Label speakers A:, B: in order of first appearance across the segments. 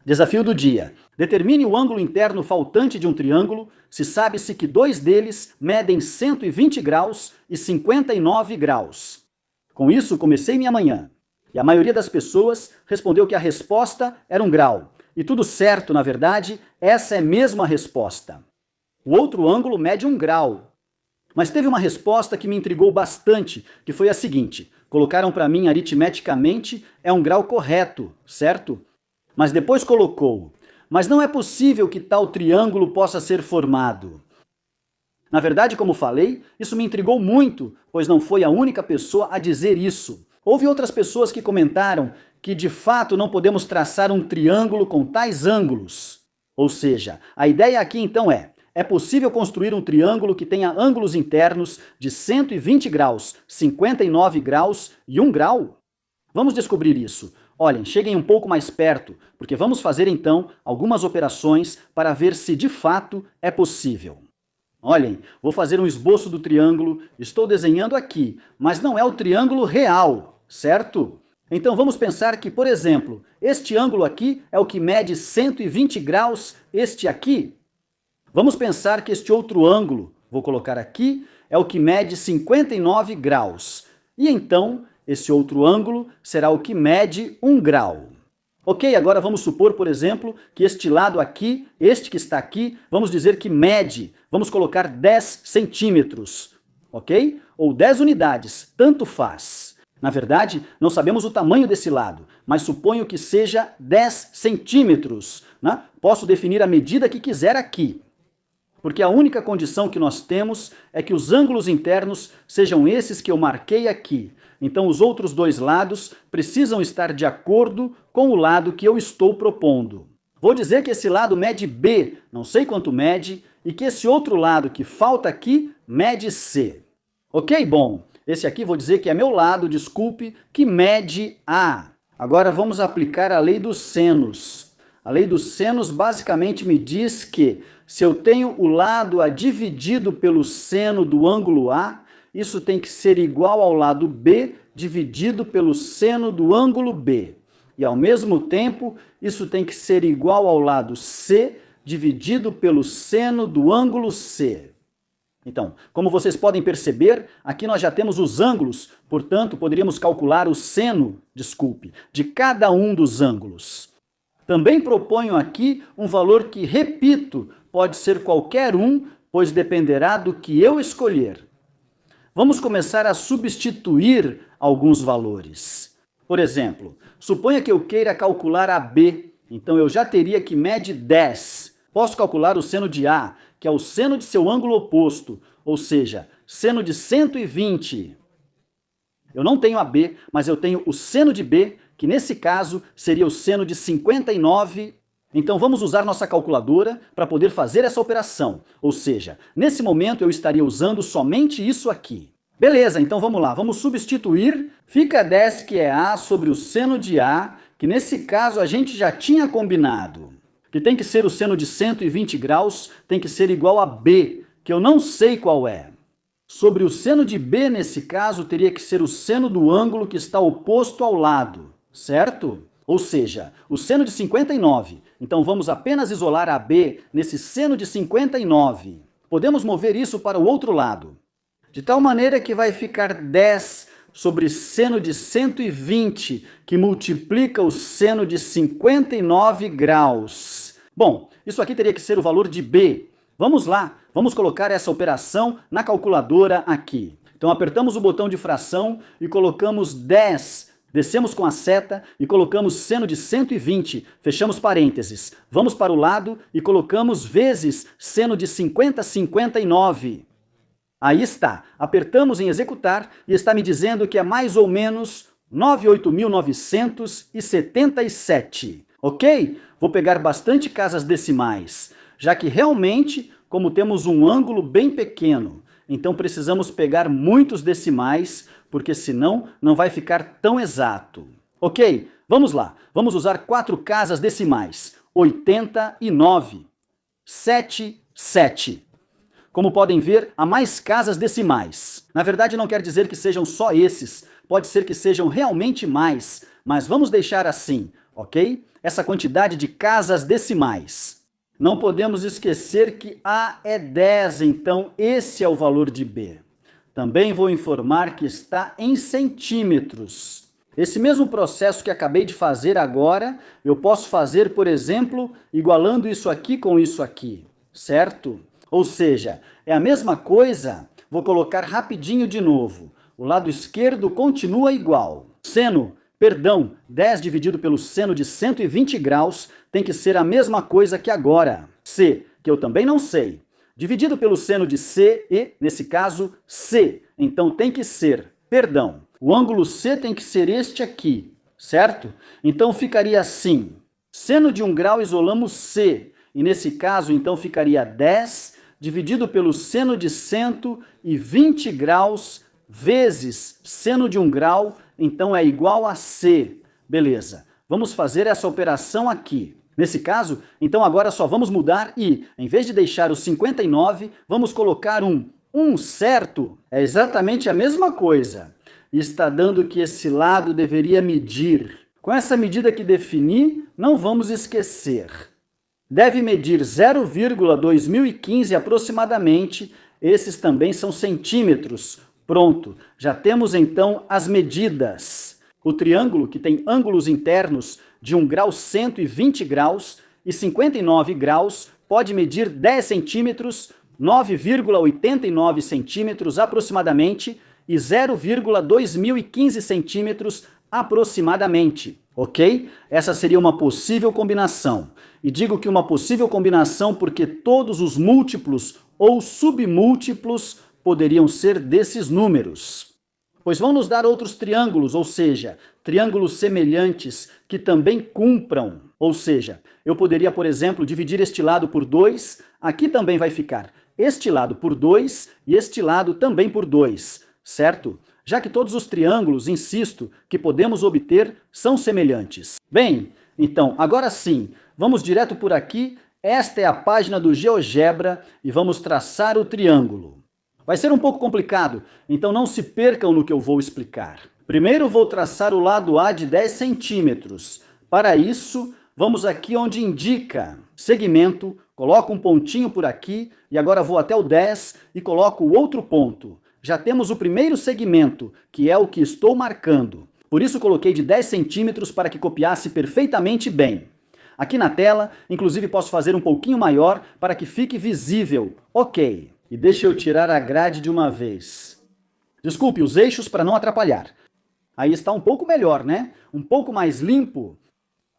A: Desafio do dia. Determine o ângulo interno faltante de um triângulo, se sabe-se que dois deles medem 120 graus e 59 graus. Com isso, comecei minha manhã. E a maioria das pessoas respondeu que a resposta era 1 grau. E tudo certo, na verdade, essa é mesmo a resposta. O outro ângulo mede 1 grau. Mas teve uma resposta que me intrigou bastante, que foi a seguinte: colocaram para mim aritmeticamente, é 1 grau correto, certo? Mas depois colocou, mas não é possível que tal triângulo possa ser formado. Na verdade, como falei, isso me intrigou muito, pois não foi a única pessoa a dizer isso. Houve outras pessoas que comentaram que de fato não podemos traçar um triângulo com tais ângulos. Ou seja, a ideia aqui então é possível construir um triângulo que tenha ângulos internos de 120 graus, 59 graus e 1 grau? Vamos descobrir isso. Olhem, cheguem um pouco mais perto, porque vamos fazer então algumas operações para ver se de fato é possível. Olhem, vou fazer um esboço do triângulo, estou desenhando aqui, mas não é o triângulo real, certo? Então vamos pensar que, por exemplo, este ângulo aqui é o que mede 120 graus, este aqui. Vamos pensar que este outro ângulo, vou colocar aqui, é o que mede 59 graus. E então, esse outro ângulo será o que mede 1 grau. Ok, agora vamos supor, por exemplo, que este lado aqui, este que está aqui, vamos dizer que mede, vamos colocar 10 centímetros, ok? Ou 10 unidades, tanto faz. Na verdade, não sabemos o tamanho desse lado, mas suponho que seja 10 centímetros, né? Posso definir a medida que quiser aqui. Porque a única condição que nós temos é que os ângulos internos sejam esses que eu marquei aqui. Então os outros dois lados precisam estar de acordo com o lado que eu estou propondo. Vou dizer que esse lado mede B, não sei quanto mede, e que esse outro lado que falta aqui mede C. Ok? Bom, esse aqui vou dizer que é meu lado, desculpe, que mede A. Agora vamos aplicar a lei dos senos. A lei dos senos basicamente me diz que se eu tenho o lado A dividido pelo seno do ângulo A, isso tem que ser igual ao lado B dividido pelo seno do ângulo B. E ao mesmo tempo, isso tem que ser igual ao lado C dividido pelo seno do ângulo C. Então, como vocês podem perceber, aqui nós já temos os ângulos, portanto, poderíamos calcular o seno, de cada um dos ângulos. Também proponho aqui um valor que, repito, pode ser qualquer um, pois dependerá do que eu escolher. Vamos começar a substituir alguns valores. Por exemplo, suponha que eu queira calcular a B, então eu já teria que mede 10. Posso calcular o seno de A, que é o seno de seu ângulo oposto, ou seja, seno de 120. Eu não tenho a B, mas eu tenho o seno de B, que nesse caso seria o seno de 59. Então vamos usar nossa calculadora para poder fazer essa operação. Ou seja, nesse momento eu estaria usando somente isso aqui. Beleza, então vamos lá, vamos substituir. Fica 10 que é A sobre o seno de A, que nesse caso a gente já tinha combinado. Que tem que ser o seno de 120 graus, tem que ser igual a B, que eu não sei qual é. Sobre o seno de B, nesse caso, teria que ser o seno do ângulo que está oposto ao lado, certo? Ou seja, o seno de 59. Então vamos apenas isolar a B nesse seno de 59. Podemos mover isso para o outro lado. De tal maneira que vai ficar 10 sobre seno de 120, que multiplica o seno de 59 graus. Bom, isso aqui teria que ser o valor de B. Vamos lá, vamos colocar essa operação na calculadora aqui. Então apertamos o botão de fração e colocamos 10. Descemos com a seta e colocamos seno de 120, fechamos parênteses. Vamos para o lado e colocamos vezes seno de 59. Aí está, apertamos em executar e está me dizendo que é mais ou menos 98.977. Ok? Vou pegar bastante casas decimais, já que realmente, como temos um ângulo bem pequeno, então precisamos pegar muitos decimais, porque senão não vai ficar tão exato. Ok, vamos lá. Vamos usar 4 casas decimais. 89, 77. Como podem ver, há mais casas decimais. Na verdade, não quer dizer que sejam só esses. Pode ser que sejam realmente mais, mas vamos deixar assim, ok? essa quantidade de casas decimais. Não podemos esquecer que A é 10, então esse é o valor de B. Também vou informar que está em centímetros. Esse mesmo processo que acabei de fazer agora, eu posso fazer, por exemplo, igualando isso aqui com isso aqui, certo? Ou seja, é a mesma coisa, vou colocar rapidinho de novo. O lado esquerdo continua igual. Seno, 10 dividido pelo seno de 120 graus tem que ser a mesma coisa que agora. C, que eu também não sei, dividido pelo seno de C e, nesse caso, C. Então tem que ser, o ângulo C tem que ser este aqui, certo? Então ficaria assim, seno de 1 grau isolamos C, e nesse caso então ficaria 10 dividido pelo seno de 120 graus vezes seno de 1 grau, então é igual a C. Beleza, vamos fazer essa operação aqui. Nesse caso, então agora só vamos mudar e, em vez de deixar o 59, vamos colocar um 1, certo? É exatamente a mesma coisa. E está dando que esse lado deveria medir. Com essa medida que defini, não vamos esquecer. Deve medir 0,2015 aproximadamente, esses também são centímetros. Pronto, já temos então as medidas. O triângulo, que tem ângulos internos de 1 grau 120 graus e 59 graus, pode medir 10 centímetros, 9,89 centímetros aproximadamente e 0,2015 centímetros aproximadamente, ok? Essa seria uma possível combinação. E digo que uma possível combinação porque todos os múltiplos ou submúltiplos poderiam ser desses números. Pois vão nos dar outros triângulos, ou seja, triângulos semelhantes que também cumpram. Ou seja, eu poderia, por exemplo, dividir este lado por 2, aqui também vai ficar este lado por 2 e este lado também por 2, certo? Já que todos os triângulos, insisto, que podemos obter são semelhantes. Bem, então, agora sim, vamos direto por aqui. Esta é a página do GeoGebra e vamos traçar o triângulo. Vai ser um pouco complicado, então não se percam no que eu vou explicar. Primeiro vou traçar o lado A de 10 centímetros. Para isso, vamos aqui onde indica segmento, coloco um pontinho por aqui e agora vou até o 10 e coloco o outro ponto. Já temos o primeiro segmento, que é o que estou marcando. Por isso coloquei de 10 centímetros para que copiasse perfeitamente bem. Aqui na tela, inclusive posso fazer um pouquinho maior para que fique visível. Ok. E deixa eu tirar a grade de uma vez. Desculpe, os eixos para não atrapalhar. Aí está um pouco melhor, né? Um pouco mais limpo.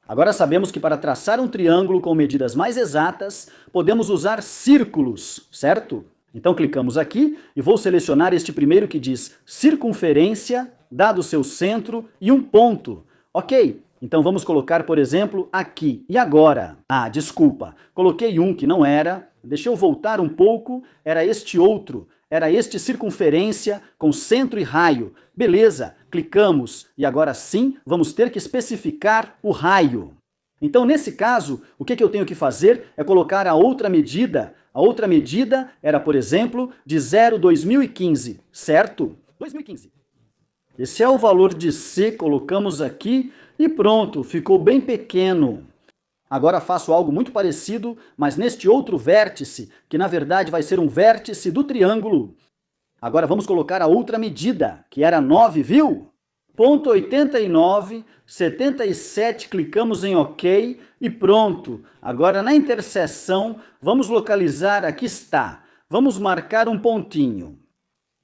A: Agora sabemos que para traçar um triângulo com medidas mais exatas, podemos usar círculos, certo? Então clicamos aqui e vou selecionar este primeiro que diz circunferência, dado seu centro e um ponto. Ok, então vamos colocar, por exemplo, aqui. E agora? Ah, desculpa, coloquei um que não era. Deixa eu voltar um pouco, era este outro. Era este circunferência com centro e raio. Beleza, clicamos e agora sim vamos ter que especificar o raio. Então nesse caso, o que eu tenho que fazer é colocar a outra medida. A outra medida era, por exemplo, de 0,2015, certo? 2015. Esse é o valor de C, colocamos aqui e pronto, ficou bem pequeno. Agora faço algo muito parecido, mas neste outro vértice, que na verdade vai ser um vértice do triângulo. Agora vamos colocar a outra medida, que era 9, viu? Ponto 89, 77, clicamos em OK e pronto. Agora na interseção, vamos localizar, aqui está. Vamos marcar um pontinho.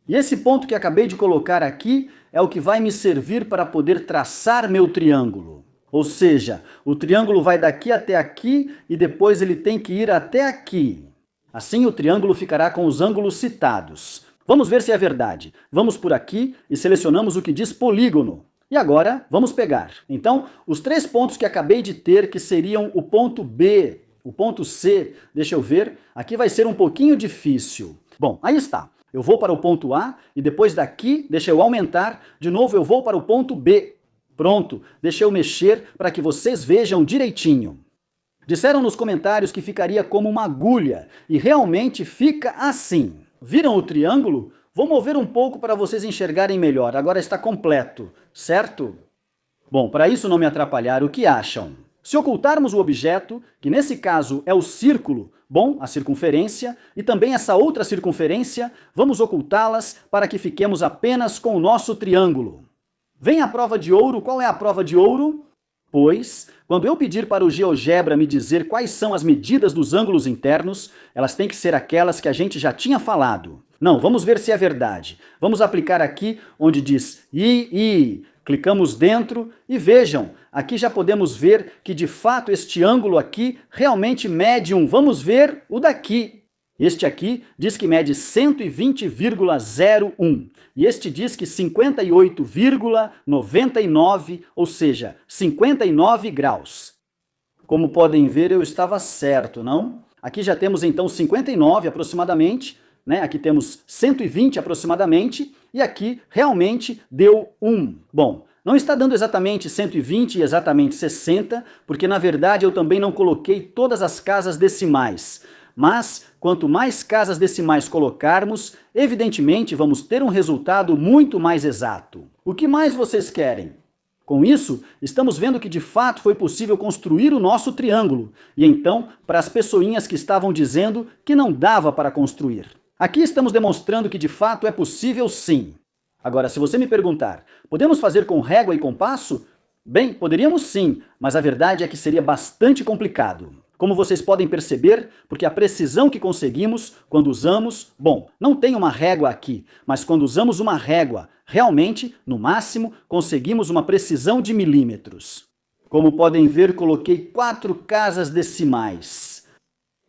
A: E esse ponto que acabei de colocar aqui é o que vai me servir para poder traçar meu triângulo. Ou seja, o triângulo vai daqui até aqui e depois ele tem que ir até aqui. Assim o triângulo ficará com os ângulos citados. Vamos ver se é verdade. Vamos por aqui e selecionamos o que diz polígono. E agora, vamos pegar. Então, os 3 pontos que acabei de ter, que seriam o ponto B, o ponto C, deixa eu ver, aqui vai ser um pouquinho difícil. Bom, aí está. Eu vou para o ponto A e depois daqui, deixa eu aumentar, de novo eu vou para o ponto B. Pronto, deixa eu mexer para que vocês vejam direitinho. Disseram nos comentários que ficaria como uma agulha, e realmente fica assim. Viram o triângulo? Vou mover um pouco para vocês enxergarem melhor, agora está completo, certo? Bom, para isso não me atrapalhar, o que acham? Se ocultarmos o objeto, que nesse caso é o círculo, bom, a circunferência, e também essa outra circunferência, vamos ocultá-las para que fiquemos apenas com o nosso triângulo. Vem a prova de ouro. Qual é a prova de ouro? Pois, quando eu pedir para o GeoGebra me dizer quais são as medidas dos ângulos internos, elas têm que ser aquelas que a gente já tinha falado. Não, vamos ver se é verdade. Vamos aplicar aqui onde diz I. Clicamos dentro e vejam, aqui já podemos ver que de fato este ângulo aqui realmente mede um. Vamos ver o daqui. Este aqui diz que mede 120,01 e este diz que 58,99, ou seja, 59 graus. Como podem ver, eu estava certo, não? Aqui já temos então 59 aproximadamente, né? Aqui temos 120 aproximadamente e aqui realmente deu 1. Bom, não está dando exatamente 120 e exatamente 60, porque na verdade eu também não coloquei todas as casas decimais. Mas, quanto mais casas decimais colocarmos, evidentemente vamos ter um resultado muito mais exato. O que mais vocês querem? Com isso, estamos vendo que de fato foi possível construir o nosso triângulo. E então, para as pessoinhas que estavam dizendo que não dava para construir. Aqui estamos demonstrando que de fato é possível sim. Agora, se você me perguntar, podemos fazer com régua e compasso? Bem, poderíamos sim, mas a verdade é que seria bastante complicado. Como vocês podem perceber, porque a precisão que conseguimos quando usamos, bom, não tem uma régua aqui, mas quando usamos uma régua, realmente, no máximo, conseguimos uma precisão de milímetros. Como podem ver, coloquei 4 casas decimais.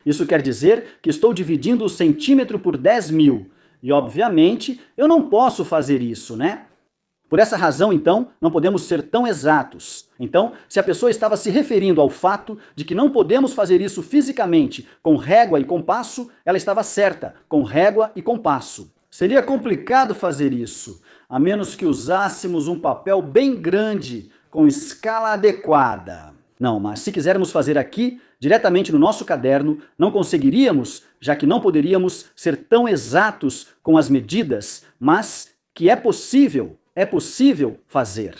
A: Isso quer dizer que estou dividindo o centímetro por 10.000. E, obviamente, eu não posso fazer isso, né? Por essa razão, então, não podemos ser tão exatos. Então, se a pessoa estava se referindo ao fato de que não podemos fazer isso fisicamente com régua e compasso, ela estava certa, com régua e compasso. Seria complicado fazer isso, a menos que usássemos um papel bem grande, com escala adequada. Não, mas se quisermos fazer aqui, diretamente no nosso caderno, não conseguiríamos, já que não poderíamos ser tão exatos com as medidas, mas que é possível fazer.